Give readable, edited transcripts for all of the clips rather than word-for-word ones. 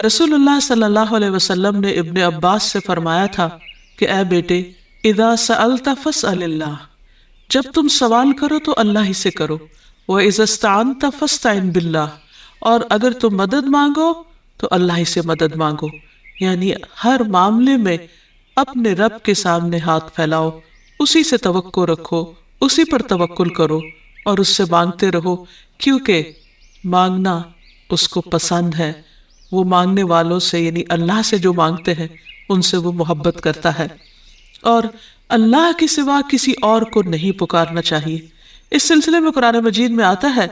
رسول اللہ صلی اللہ علیہ وسلم نے ابن عباس سے فرمایا تھا کہ اے بیٹے، اذا سألت فاسأل اللہ، جب تم سوال کرو تو اللہ ہی سے کرو، وَإِذَا اسْتَعَنْتَ فَاسْتَعِنْ بِاللَّهِ، اور اگر تم مدد مانگو تو اللہ ہی سے مدد مانگو، یعنی ہر معاملے میں اپنے رب کے سامنے ہاتھ پھیلاؤ، اسی سے توقع رکھو، اسی پر توکل کرو اور اس سے مانگتے رہو، کیونکہ مانگنا اس کو پسند ہے، وہ مانگنے والوں سے یعنی اللہ سے جو مانگتے ہیں ان سے وہ محبت کرتا ہے، اور اللہ کے سوا کسی اور کو نہیں پکارنا چاہیے۔ اس سلسلے میں قرآن مجید میں آتا ہے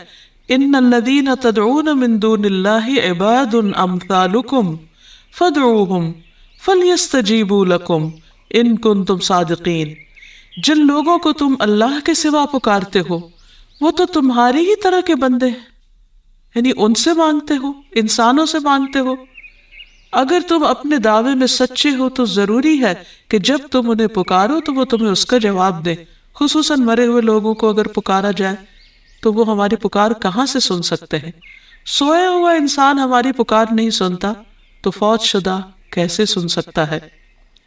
ان الذین تدعون من دون اللہ عباد امثالکم فادعوہم فلیستجیبوا لکم ان کنتم صادقین، جن لوگوں کو تم اللہ کے سوا پکارتے ہو وہ تو تمہاری ہی طرح کے بندے ہیں، یعنی ان سے مانگتے ہو، انسانوں سے مانگتے ہو۔ اگر تم اپنے دعوے میں سچے ہو تو ضروری ہے کہ جب تم انہیں پکارو تو وہ تمہیں اس کا جواب دیں، خصوصاً مرے ہوئے لوگوں کو اگر پکارا جائے تو وہ ہماری پکار کہاں سے سن سکتے ہیں؟ سویا ہوا انسان ہماری پکار نہیں سنتا تو فوت شدہ کیسے سن سکتا ہے؟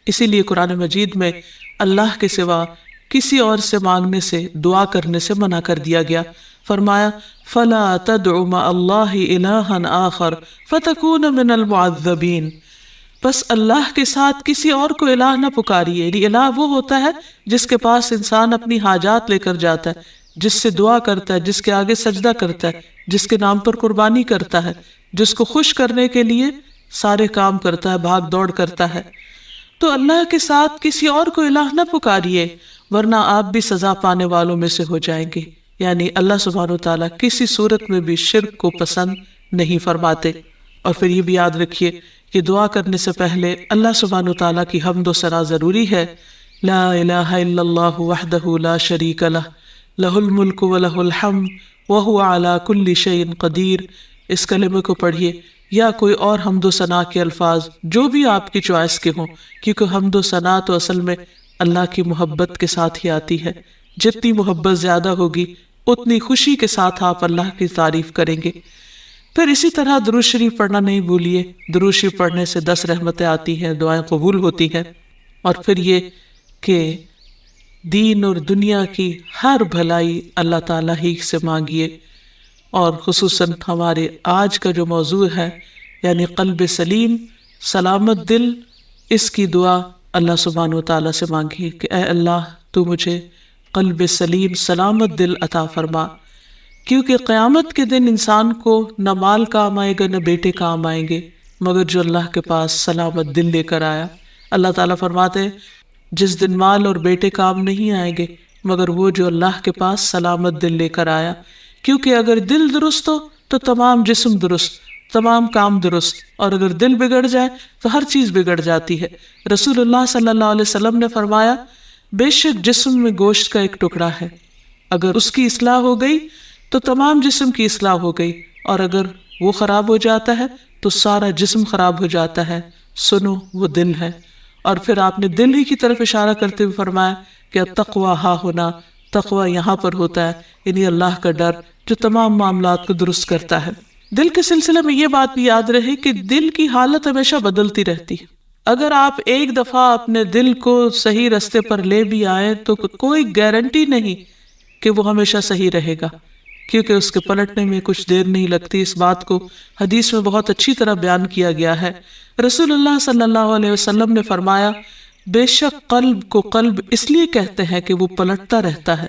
اسی لیے قرآن مجید میں اللہ کے سوا کسی اور سے مانگنے سے، دعا کرنے سے منع کر دیا گیا۔ فرمایا فَلَا تَدْعُ مَعَ اللَّهِ إِلَٰهًا آخر فَتَكُونَ مِنَ الْمُعَذَّبِينَ، بس اللہ کے ساتھ کسی اور کو الہ نہ پکاریے، یعنی الہ وہ ہوتا ہے جس کے پاس انسان اپنی حاجات لے کر جاتا ہے، جس سے دعا کرتا ہے، جس کے آگے سجدہ کرتا ہے، جس کے نام پر قربانی کرتا ہے، جس کو خوش کرنے کے لیے سارے کام کرتا ہے، بھاگ دوڑ کرتا ہے۔ تو اللہ کے ساتھ کسی اور کو الہ نہ پکاریے ورنہ آپ بھی سزا پانے والوں میں سے ہو جائیں گے، یعنی اللہ سبحانہ وتعالیٰ کسی صورت میں بھی شرک کو پسند نہیں فرماتے۔ اور پھر یہ بھی یاد رکھیے کہ دعا کرنے سے پہلے اللہ سبحانہ وتعالیٰ کی حمد و ثنا ضروری ہے۔ لا الہ الا اللہ وحدہ لا شریک لہ، لہ الملک ولہ الحمد وہو علی کل شیء قدیر، اس کلمے کو پڑھیے یا کوئی اور حمد و ثنا کے الفاظ جو بھی آپ کی چوائس کے ہوں، کیونکہ حمد و ثنا تو اصل میں اللہ کی محبت کے ساتھ ہی آتی ہے، جتنی محبت زیادہ ہوگی اتنی خوشی کے ساتھ آپ اللہ کی تعریف کریں گے۔ پھر اسی طرح درود شریف پڑھنا نہیں بھولیے، درود شریف پڑھنے سے 10 رحمتیں آتی ہیں، دعائیں قبول ہوتی ہیں۔ اور پھر یہ کہ دین اور دنیا کی ہر بھلائی اللہ تعالیٰ ہی سے مانگیے، اور خصوصاً ہمارے آج کا جو موضوع ہے یعنی قلب سلیم، سلامت دل، اس کی دعا اللہ سبحانہ وتعالیٰ سے مانگیے کہ اے اللہ تو مجھے قلب سلیم، سلامت دل عطا فرما، کیونکہ قیامت کے دن انسان کو نہ مال کام آئے گا نہ بیٹے کام آئیں گے مگر جو اللہ کے پاس سلامت دل لے کر آیا۔ اللہ تعالیٰ فرماتے ہیں جس دن مال اور بیٹے کام نہیں آئیں گے مگر وہ جو اللہ کے پاس سلامت دل لے کر آیا، کیونکہ اگر دل درست ہو تو تمام جسم درست، تمام کام درست، اور اگر دل بگڑ جائے تو ہر چیز بگڑ جاتی ہے۔ رسول اللہ صلی اللہ علیہ وسلم نے فرمایا بے شک جسم میں گوشت کا ایک ٹکڑا ہے، اگر اس کی اصلاح ہو گئی تو تمام جسم کی اصلاح ہو گئی، اور اگر وہ خراب ہو جاتا ہے تو سارا جسم خراب ہو جاتا ہے، سنو وہ دل ہے۔ اور پھر آپ نے دل ہی کی طرف اشارہ کرتے ہوئے فرمایا کہ التقویٰ ہاں ہونا، تقویٰ یہاں پر ہوتا ہے، یعنی اللہ کا ڈر جو تمام معاملات کو درست کرتا ہے۔ دل کے سلسلے میں یہ بات بھی یاد رہے کہ دل کی حالت ہمیشہ بدلتی رہتی ہے۔ اگر آپ ایک دفعہ اپنے دل کو صحیح راستے پر لے بھی آئے تو کوئی گارنٹی نہیں کہ وہ ہمیشہ صحیح رہے گا، کیونکہ اس کے پلٹنے میں کچھ دیر نہیں لگتی۔ اس بات کو حدیث میں بہت اچھی طرح بیان کیا گیا ہے۔ رسول اللہ صلی اللہ علیہ وسلم نے فرمایا بے شک قلب کو قلب اس لیے کہتے ہیں کہ وہ پلٹتا رہتا ہے،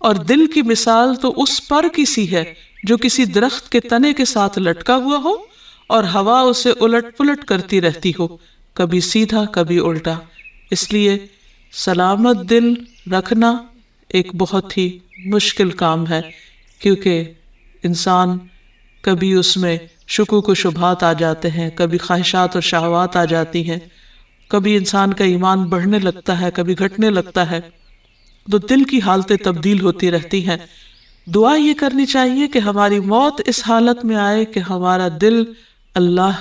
اور دل کی مثال تو اس پر کسی ہے جو کسی درخت کے تنے کے ساتھ لٹکا ہوا ہو اور ہوا اسے الٹ پلٹ کرتی رہتی ہو، کبھی سیدھا کبھی الٹا۔ اس لیے سلامت دل رکھنا ایک بہت ہی مشکل کام ہے، کیونکہ انسان کبھی اس میں شکوک و شبہات آ جاتے ہیں، کبھی خواہشات اور شہوات آ جاتی ہیں، کبھی انسان کا ایمان بڑھنے لگتا ہے، کبھی گھٹنے لگتا ہے، تو دل کی حالتیں تبدیل ہوتی رہتی ہیں۔ دعا یہ کرنی چاہیے کہ ہماری موت اس حالت میں آئے کہ ہمارا دل اللہ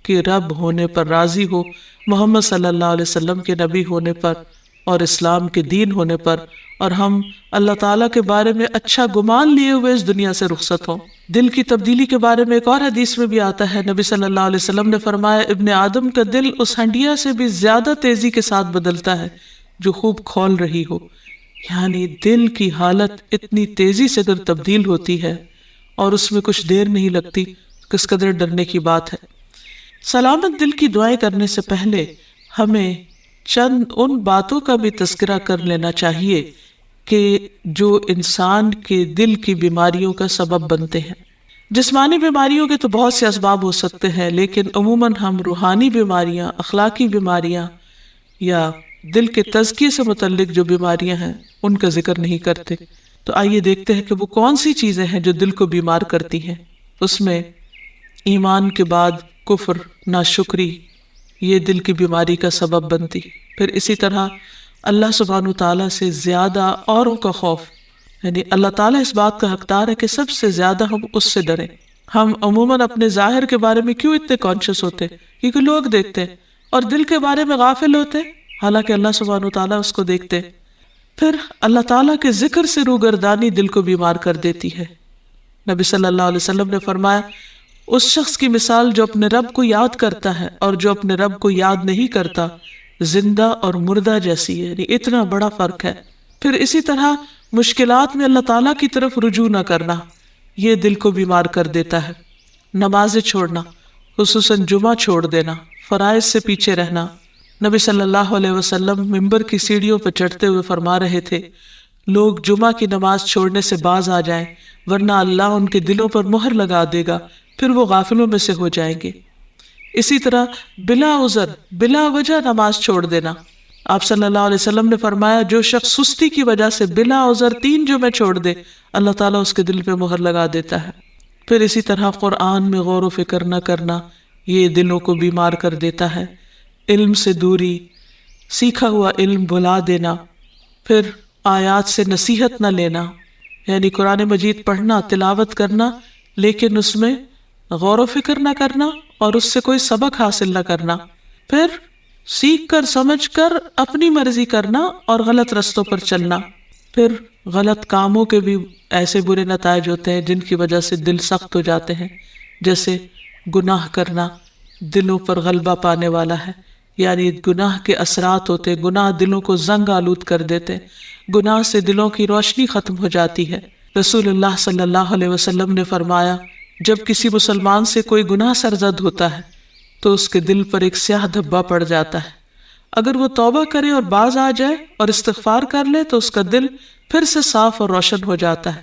کے رب ہونے پر راضی ہو، محمد صلی اللہ علیہ وسلم کے نبی ہونے پر اور اسلام کے دین ہونے پر، اور ہم اللہ تعالیٰ کے بارے میں اچھا گمان لیے ہوئے اس دنیا سے رخصت ہوں۔ دل کی تبدیلی کے بارے میں ایک اور حدیث میں بھی آتا ہے، نبی صلی اللہ علیہ وسلم نے فرمایا ابن آدم کا دل اس ہنڈیا سے بھی زیادہ تیزی کے ساتھ بدلتا ہے جو خوب کھول رہی ہو۔ یعنی دل کی حالت اتنی تیزی سے اگر تبدیل ہوتی ہے اور اس میں کچھ دیر نہیں لگتی، کس قدر ڈرنے کی بات ہے۔ سلامت دل کی دعائیں کرنے سے پہلے ہمیں چند ان باتوں کا بھی تذکرہ کر لینا چاہیے کہ جو انسان کے دل کی بیماریوں کا سبب بنتے ہیں۔ جسمانی بیماریوں کے تو بہت سے اسباب ہو سکتے ہیں، لیکن عموماً ہم روحانی بیماریاں، اخلاقی بیماریاں یا دل کے تزکیے سے متعلق جو بیماریاں ہیں ان کا ذکر نہیں کرتے۔ تو آئیے دیکھتے ہیں کہ وہ کون سی چیزیں ہیں جو دل کو بیمار کرتی ہیں۔ اس میں ایمان کے بعد کفر، ناشکری، یہ دل کی بیماری کا سبب بنتی۔ پھر اسی طرح اللہ سبحانہ تعالیٰ سے زیادہ اوروں کا خوف، یعنی اللہ تعالیٰ اس بات کا حقدار ہے کہ سب سے زیادہ ہم اس سے ڈریں۔ ہم عموماً اپنے ظاہر کے بارے میں کیوں اتنے کانشیس ہوتے؟ کیونکہ لوگ دیکھتے ہیں، اور دل کے بارے میں غافل ہوتے، حالانکہ اللہ سبحانہ تعالیٰ اس کو دیکھتے۔ پھر اللہ تعالیٰ کے ذکر سے روگردانی دل کو بیمار کر دیتی ہے۔ نبی صلی اللہ علیہ وسلم نے فرمایا اس شخص کی مثال جو اپنے رب کو یاد کرتا ہے اور جو اپنے رب کو یاد نہیں کرتا زندہ اور مردہ جیسی ہے، یعنی اتنا بڑا فرق ہے۔ پھر اسی طرح مشکلات میں اللہ تعالیٰ کی طرف رجوع نہ کرنا، یہ دل کو بیمار کر دیتا ہے۔ نمازیں چھوڑنا، خصوصاً جمعہ چھوڑ دینا، فرائض سے پیچھے رہنا۔ نبی صلی اللہ علیہ وسلم منبر کی سیڑھیوں پر چڑھتے ہوئے فرما رہے تھے لوگ جمعہ کی نماز چھوڑنے سے باز آ جائیں، ورنہ اللہ ان کے دلوں پر مہر لگا دے گا، پھر وہ غافلوں میں سے ہو جائیں گے۔ اسی طرح بلا عذر، بلا وجہ نماز چھوڑ دینا۔ آپ صلی اللہ علیہ وسلم نے فرمایا جو شخص سستی کی وجہ سے بلا عذر 3 جمعے چھوڑ دے، اللہ تعالیٰ اس کے دل پہ مہر لگا دیتا ہے۔ پھر اسی طرح قرآن میں غور و فکر نہ کرنا، یہ دلوں کو بیمار کر دیتا ہے۔ علم سے دوری، سیکھا ہوا علم بھلا دینا۔ پھر آیات سے نصیحت نہ لینا، یعنی قرآن مجید پڑھنا، تلاوت کرنا، لیکن اس میں غور و فکر نہ کرنا اور اس سے کوئی سبق حاصل نہ کرنا۔ پھر سیکھ کر سمجھ کر اپنی مرضی کرنا اور غلط رستوں پر چلنا۔ پھر غلط کاموں کے بھی ایسے برے نتائج ہوتے ہیں جن کی وجہ سے دل سخت ہو جاتے ہیں، جیسے گناہ کرنا دلوں پر غلبہ پانے والا ہے، یعنی گناہ کے اثرات ہوتے، گناہ دلوں کو زنگ آلود کر دیتے، گناہ سے دلوں کی روشنی ختم ہو جاتی ہے۔ رسول اللہ صلی اللہ علیہ وسلم نے فرمایا جب کسی مسلمان سے کوئی گناہ سرزد ہوتا ہے تو اس کے دل پر ایک سیاہ دھبا پڑ جاتا ہے، اگر وہ توبہ کرے اور باز آ جائے اور استغفار کر لے تو اس کا دل پھر سے صاف اور روشن ہو جاتا ہے،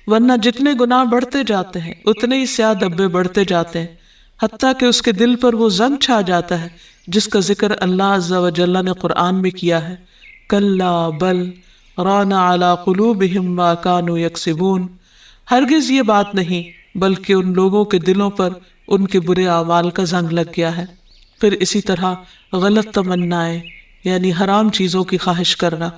ورنہ جتنے گناہ بڑھتے جاتے ہیں اتنے ہی سیاہ دھبے بڑھتے جاتے ہیں، حتیٰ کہ اس کے دل پر وہ زنگ چھا جاتا ہے جس کا ذکر اللہ عز و جل نے قرآن میں کیا ہے، کلا بل ران علی قلوبہم ما کانوا یکسبون۔ ہرگز یہ بات نہیں، بلکہ ان لوگوں کے دلوں پر ان کے برے اعمال کا زنگ لگ گیا ہے۔ پھر اسی طرح غلط تمنائیں، یعنی حرام چیزوں کی خواہش کرنا،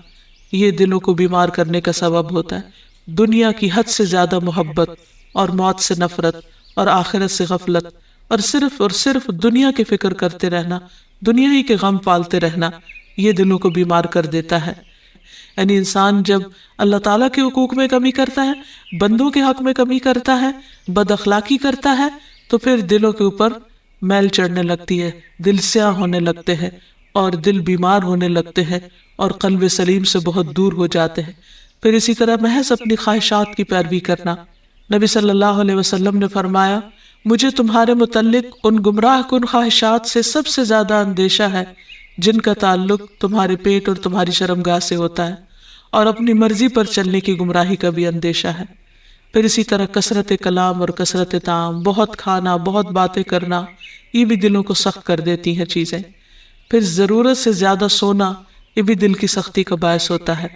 یہ دلوں کو بیمار کرنے کا سبب ہوتا ہے۔ دنیا کی حد سے زیادہ محبت اور موت سے نفرت اور آخرت سے غفلت اور صرف دنیا کی فکر کرتے رہنا، دنیا ہی کے غم پالتے رہنا، یہ دلوں کو بیمار کر دیتا ہے۔ یعنی انسان جب اللہ تعالیٰ کے حقوق میں کمی کرتا ہے، بندوں کے حق میں کمی کرتا ہے، بد اخلاقی کرتا ہے، تو پھر دلوں کے اوپر میل چڑھنے لگتی ہے، دل سیاہ ہونے لگتے ہیں اور دل بیمار ہونے لگتے ہیں اور قلب سلیم سے بہت دور ہو جاتے ہیں۔ پھر اسی طرح محض اپنی خواہشات کی پیروی کرنا۔ نبی صلی اللہ علیہ وسلم نے فرمایا مجھے تمہارے متعلق ان گمراہ کن خواہشات سے سب سے زیادہ اندیشہ ہے جن کا تعلق تمہارے پیٹ اور تمہاری شرمگاہ سے ہوتا ہے، اور اپنی مرضی پر چلنے کی گمراہی کا بھی اندیشہ ہے۔ پھر اسی طرح کثرت کلام اور کثرت طعام، بہت کھانا، بہت باتیں کرنا، یہ بھی دلوں کو سخت کر دیتی ہیں چیزیں۔ پھر ضرورت سے زیادہ سونا، یہ بھی دل کی سختی کا باعث ہوتا ہے۔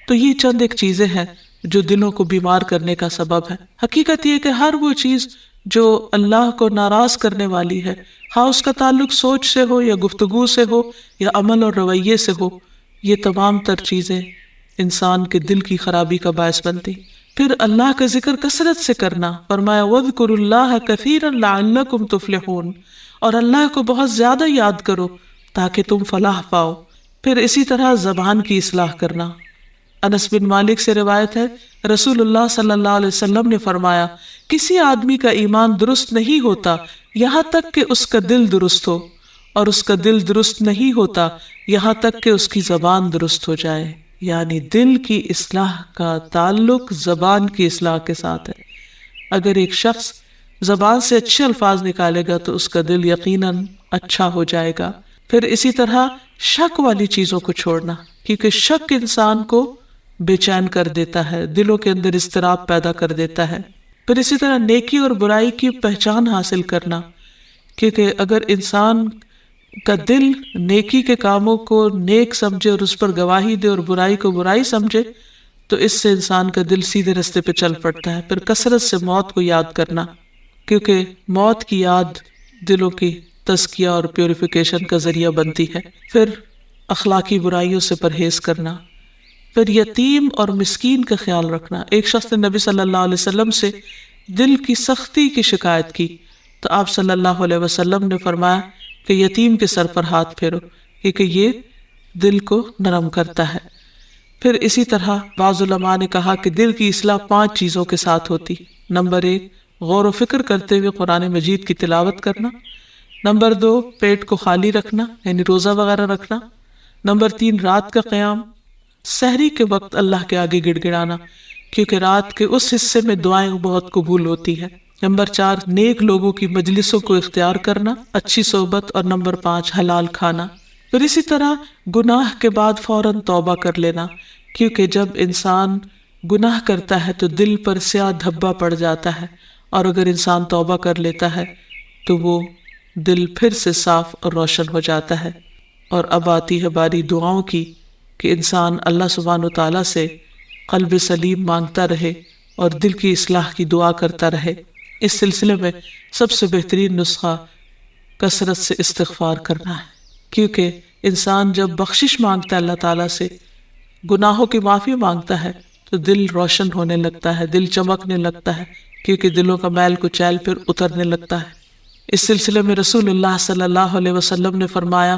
تو یہ چند ایک چیزیں ہیں جو دلوں کو بیمار کرنے کا سبب ہے۔ حقیقت یہ کہ ہر وہ چیز جو اللہ کو ناراض کرنے والی ہے، ہاں اس کا تعلق سوچ سے ہو یا گفتگو سے ہو یا عمل اور رویے سے ہو، یہ تمام تر چیزیں انسان کے دل کی خرابی کا باعث بنتی۔ پھر اللہ کا ذکر کثرت سے کرنا، فرمایا وَاذْكُرُوا اللَّهَ كَثِيرًا لَعَلَّكُمْ تُفْلِحُونَ، اور اللہ کو بہت زیادہ یاد کرو تاکہ تم فلاح پاؤ۔ پھر اسی طرح زبان کی اصلاح کرنا، انس بن مالک سے روایت ہے، رسول اللہ صلی اللہ علیہ وسلم نے فرمایا، کسی آدمی کا ایمان درست نہیں ہوتا یہاں تک کہ اس کا دل درست ہو، اور اس کا دل درست نہیں ہوتا یہاں تک کہ اس کی زبان درست ہو جائے۔ یعنی دل کی اصلاح کا تعلق زبان کی اصلاح کے ساتھ ہے۔ اگر ایک شخص زبان سے اچھے الفاظ نکالے گا تو اس کا دل یقیناً اچھا ہو جائے گا۔ پھر اسی طرح شک والی چیزوں کو چھوڑنا، کیونکہ شک انسان کو بے چین کر دیتا ہے، دلوں کے اندر اضطراب پیدا کر دیتا ہے۔ پھر اسی طرح نیکی اور برائی کی پہچان حاصل کرنا، کیونکہ اگر انسان کا دل نیکی کے کاموں کو نیک سمجھے اور اس پر گواہی دے اور برائی کو برائی سمجھے تو اس سے انسان کا دل سیدھے رستے پہ چل پڑتا ہے۔ پھر کثرت سے موت کو یاد کرنا، کیونکہ موت کی یاد دلوں کی تزکیہ اور پیوریفیکیشن کا ذریعہ بنتی ہے۔ پھر اخلاقی برائیوں سے پرہیز کرنا، پھر یتیم اور مسکین کا خیال رکھنا۔ ایک شخص نے نبی صلی اللہ علیہ وسلم سے دل کی سختی کی شکایت کی تو آپ صلی اللہ علیہ وسلم نے فرمایا کہ یتیم کے سر پر ہاتھ پھیرو، کیونکہ یہ دل کو نرم کرتا ہے۔ پھر اسی طرح بعض علماء نے کہا کہ دل کی اصلاح 5 چیزوں کے ساتھ ہوتی۔ نمبر 1، غور و فکر کرتے ہوئے قرآن مجید کی تلاوت کرنا۔ نمبر 2، پیٹ کو خالی رکھنا یعنی روزہ وغیرہ رکھنا۔ نمبر 3، رات کا قیام، سحری کے وقت اللہ کے آگے گڑ گڑانا، کیونکہ رات کے اس حصے میں دعائیں بہت قبول ہوتی ہیں۔ نمبر 4، نیک لوگوں کی مجلسوں کو اختیار کرنا، اچھی صحبت۔ اور نمبر 5، حلال کھانا۔ پھر اسی طرح گناہ کے بعد فوراً توبہ کر لینا، کیونکہ جب انسان گناہ کرتا ہے تو دل پر سیاہ دھبا پڑ جاتا ہے، اور اگر انسان توبہ کر لیتا ہے تو وہ دل پھر سے صاف اور روشن ہو جاتا ہے۔ اور اب آتی ہے باری دعاؤں کی کہ انسان اللہ سبحانہ وتعالیٰ سے قلب سلیم مانگتا رہے اور دل کی اصلاح کی دعا کرتا رہے۔ اس سلسلے میں سب سے بہترین نسخہ کثرت سے استغفار کرنا ہے، کیونکہ انسان جب بخشش مانگتا ہے اللہ تعالیٰ سے، گناہوں کی معافی مانگتا ہے تو دل روشن ہونے لگتا ہے، دل چمکنے لگتا ہے، کیونکہ دلوں کا میل کچیل پھر اترنے لگتا ہے۔ اس سلسلے میں رسول اللہ صلی اللہ علیہ وسلم نے فرمایا،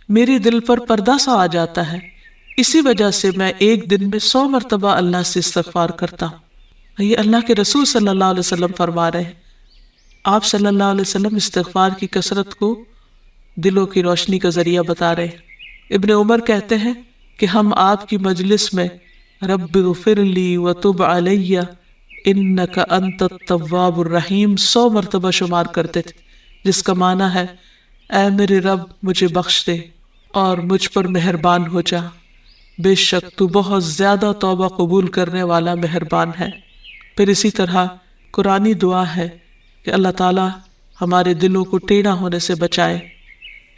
میری دل پر پردہ سا آ جاتا ہے، اسی وجہ سے میں ایک دن میں 100 مرتبہ اللہ سے استغفار کرتا ہوں۔ یہ اللہ کے رسول صلی اللہ علیہ وسلم فرما رہے ہیں۔ آپ صلی اللہ علیہ وسلم استغفار کی کثرت کو دلوں کی روشنی کا ذریعہ بتا رہے ہیں۔ ابن عمر کہتے ہیں کہ ہم آپ کی مجلس میں رب اغفر لی وتب علی انک انت التواب الرحیم 100 مرتبہ شمار کرتے تھے، جس کا معنی ہے اے میرے رب مجھے بخش دے اور مجھ پر مہربان ہو جا، بے شک تو بہت زیادہ توبہ قبول کرنے والا مہربان ہے۔ پھر اسی طرح قرآنی دعا ہے کہ اللہ تعالیٰ ہمارے دلوں کو ٹیڑھا ہونے سے بچائے۔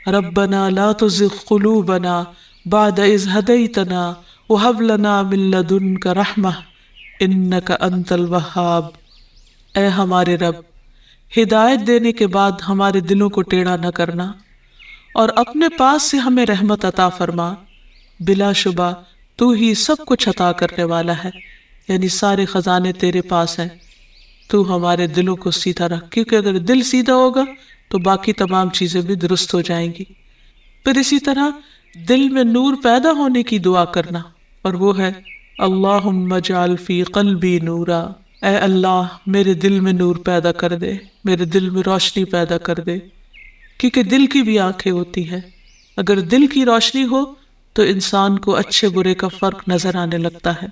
ربنا لا تزغ قلوبنا بعد اذ ہدیتنا وہب لنا من لدنک رحمہ انک انت الوہاب۔ اے ہمارے رب، ہدایت دینے کے بعد ہمارے دلوں کو ٹیڑھا نہ کرنا اور اپنے پاس سے ہمیں رحمت عطا فرما، بلا شبہ تو ہی سب کچھ عطا کرنے والا ہے، یعنی سارے خزانے تیرے پاس ہیں، تو ہمارے دلوں کو سیدھا رکھ، کیونکہ اگر دل سیدھا ہوگا تو باقی تمام چیزیں بھی درست ہو جائیں گی۔ پھر اسی طرح دل میں نور پیدا ہونے کی دعا کرنا، اور وہ ہے اللہم اجعل فی قلبی نورا، اے اللہ میرے دل میں نور پیدا کر دے، میرے دل میں روشنی پیدا کر دے، کیونکہ دل کی بھی آنکھیں ہوتی ہیں۔ اگر دل کی روشنی ہو تو انسان کو اچھے برے کا فرق نظر آنے لگتا ہے۔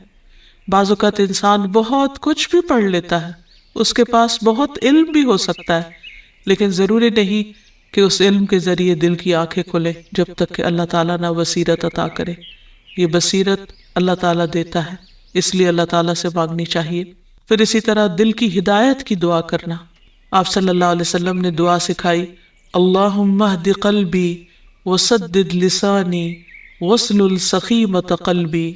بعض اوقات انسان بہت کچھ بھی پڑھ لیتا ہے، اس کے پاس بہت علم بھی ہو سکتا ہے، لیکن ضروری نہیں کہ اس علم کے ذریعے دل کی آنکھیں کھلے جب تک کہ اللہ تعالیٰ نہ بصیرت عطا کرے۔ یہ بصیرت اللہ تعالیٰ دیتا ہے، اس لیے اللہ تعالیٰ سے مانگنی چاہیے۔ پھر اسی طرح دل کی ہدایت کی دعا کرنا۔ آپ صلی اللہ علیہ وسلم نے دعا سکھائی، اللہم اہد قلبی وسدد لسانی واسلل سخیمۃ قلبی،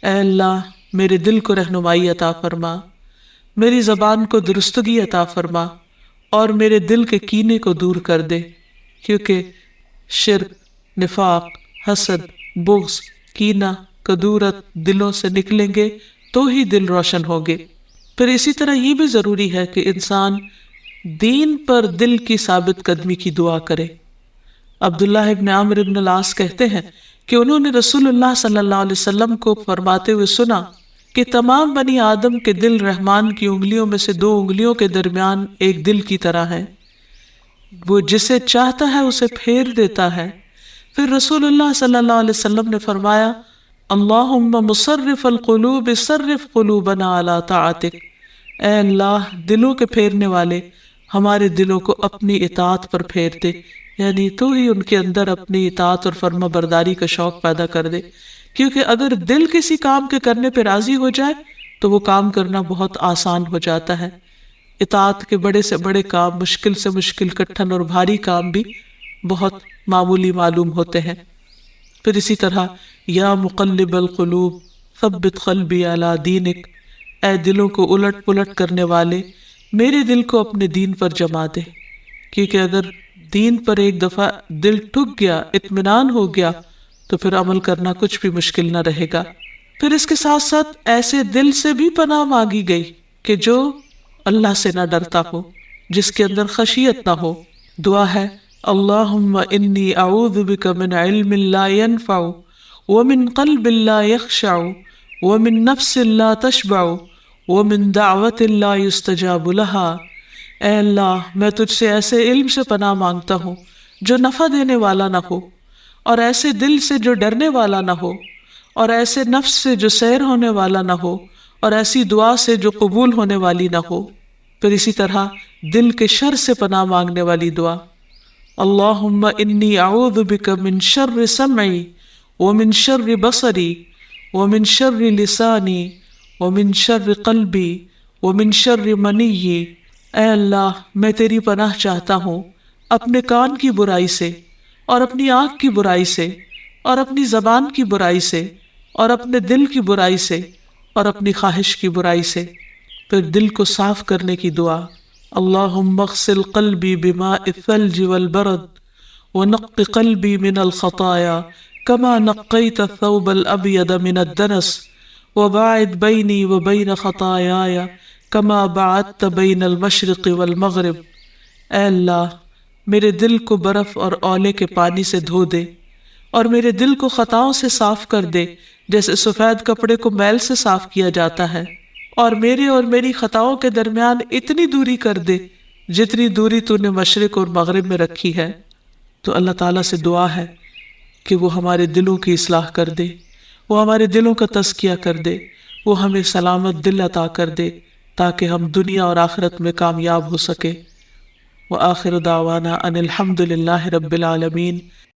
اے اللہ میرے دل کو رہنمائی عطا فرما، میری زبان کو درستگی عطا فرما اور میرے دل کے کینے کو دور کر دے، کیونکہ شرک، نفاق، حسد، بغض، کینہ، کدورت دلوں سے نکلیں گے تو ہی دل روشن ہوگے۔ پھر اسی طرح یہ بھی ضروری ہے کہ انسان دین پر دل کی ثابت قدمی کی دعا کرے۔ عبداللہ ابن عمرو ابن العاص کہتے ہیں کہ انہوں نے رسول اللہ صلی اللہ علیہ وسلم کو فرماتے ہوئے سنا کہ تمام بنی آدم کے دل رحمان کی انگلیوں میں سے 2 انگلیوں کے درمیان ایک دل کی طرح ہے، وہ جسے چاہتا ہے اسے پھیر دیتا ہے۔ پھر رسول اللہ صلی اللہ علیہ وسلم نے فرمایا اللہم مصرف القلوب صرف قلوبنا علی طاعتک، اے اللہ دلوں کے پھیرنے والے ہمارے دلوں کو اپنی اطاعت پر پھیر دے، یعنی تو ہی ان کے اندر اپنی اطاعت اور فرما برداری کا شوق پیدا کر دے، کیونکہ اگر دل کسی کام کے کرنے پہ راضی ہو جائے تو وہ کام کرنا بہت آسان ہو جاتا ہے۔ اطاعت کے بڑے سے بڑے کام، مشکل سے مشکل کٹھن اور بھاری کام بھی بہت معمولی معلوم ہوتے ہیں۔ پھر اسی طرح یا مقلب القلوب ثبت قلبی علی دینک، اے دلوں کو الٹ پلٹ کرنے والے میرے دل کو اپنے دین پر جما دے، کیونکہ اگر دین پر ایک دفعہ دل ٹھک گیا، اطمینان ہو گیا، تو پھر عمل کرنا کچھ بھی مشکل نہ رہے گا۔ پھر اس کے ساتھ ساتھ ایسے دل سے بھی پناہ مانگی گئی کہ جو اللہ سے نہ ڈرتا ہو، جس کے اندر خشیت نہ ہو۔ دعا ہے اللہم انی اعوذ بک من علم لا ينفع ومن قلب لا يخشع ومن نفس لا تشبع ومن دعوت لا يستجاب لها، اے اللہ میں تجھ سے ایسے علم سے پناہ مانگتا ہوں جو نفع دینے والا نہ ہو، اور ایسے دل سے جو ڈرنے والا نہ ہو، اور ایسے نفس سے جو سیر ہونے والا نہ ہو، اور ایسی دعا سے جو قبول ہونے والی نہ ہو۔ پھر اسی طرح دل کے شر سے پناہ مانگنے والی دعا اللہم انی اعوذ بک من شر سمعی ومن شر بصری ومن شر لسانی ومن شر قلبی ومن شر منی، اے اللہ میں تیری پناہ چاہتا ہوں اپنے کان کی برائی سے، اور اپنی آنکھ کی برائی سے، اور اپنی زبان کی برائی سے، اور اپنے دل کی برائی سے، اور اپنی خواہش کی برائی سے۔ پھر دل کو صاف کرنے کی دعا اللہم اغسل قلبی بماء الثلج والبرد ونق قلبی من الخطایا کما نقیت الثوب الابید من الدنس وباعد بینی وبین خطایایا کما باعدت بین المشرق والمغرب، اے اللہ میرے دل کو برف اور اولے کے پانی سے دھو دے، اور میرے دل کو خطاؤں سے صاف کر دے جیسے سفید کپڑے کو میل سے صاف کیا جاتا ہے، اور میرے اور میری خطاؤں کے درمیان اتنی دوری کر دے جتنی دوری تو نے مشرق اور مغرب میں رکھی ہے۔ تو اللہ تعالیٰ سے دعا ہے کہ وہ ہمارے دلوں کی اصلاح کر دے، وہ ہمارے دلوں کا تزکیہ کر دے، وہ ہمیں سلامت دل عطا کر دے تاکہ ہم دنیا اور آخرت میں کامیاب ہو سکے۔ وآخر دعوانا ان الحمد للہ رب العالمین۔